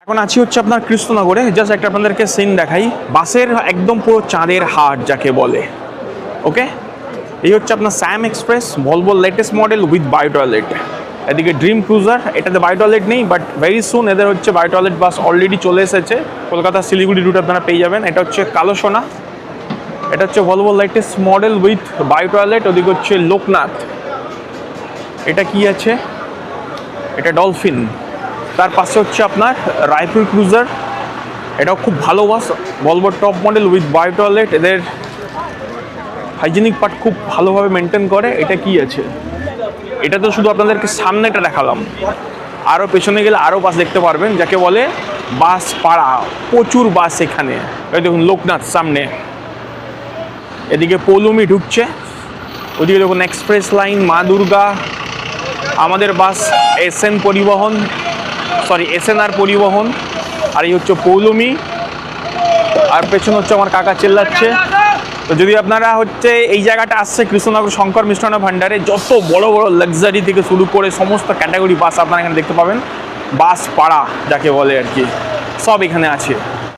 এখন আছি হচ্ছে আপনার কৃষ্ণনগরে। জাস্ট একটা আপনাদেরকে সিন দেখাই, বাসের একদম পুরো চাঁদের হাট যাকে বলে। ওকে, এই হচ্ছে আপনার Sam express, Volvo latest model with bio toilet. এদিকে ড্রিম ক্রুজার, এটাতে বায়ো টয়লেট নেই, বাট ভেরি সুন এদের হচ্ছে বায়ো টয়লেট বাস অলরেডি চলে এসেছে। কলকাতা শিলিগুড়ি রুট আপনারা পেয়ে যাবেন। এটা হচ্ছে কালো সোনা, এটা হচ্ছে Volvo latest model with bio toilet. ওদিকে হচ্ছে লোকনাথ, এটা কি আছে, এটা ডলফিন। তার পাশে হচ্ছে আপনার রায়পুর ক্রুজার, এটাও খুব ভালো bus, Volvo top model with bio toilet. এদের হাইজেনিক পার্ট খুব ভালোভাবে মেনটেন করে। এটা কি আছে, এটা তো শুধু আপনাদেরকে সামনেটা দেখালাম, আরও পেছনে গেলে আরও বাস দেখতে পারবেন, যাকে বলে বাস পাড়া। প্রচুর বাস এখানে। এই দেখুন লোকনাথ সামনে, এদিকে পৌলমি ঢুকছে, ওদিকে দেখুন এক্সপ্রেস লাইন, মা দুর্গা, আমাদের বাস এসএনআর পরিবহন। আর এই হচ্ছে পৌলমি, আর পেছনে হচ্ছে আমার কাকা চেল্লাচ্ছে। তো যদি আপনারা হচ্ছে এই জায়গাটা আসছে কৃষ্ণনগর শঙ্কর মিষ্টান্ন ভাণ্ডারে, যত বড় বড় লাক্সারি থেকে শুরু করে সমস্ত ক্যাটাগরি বাস আপনারা এখানে দেখতে পাবেন। বাস পাড়া যাকে বলে আর কি, সব এখানে আছে।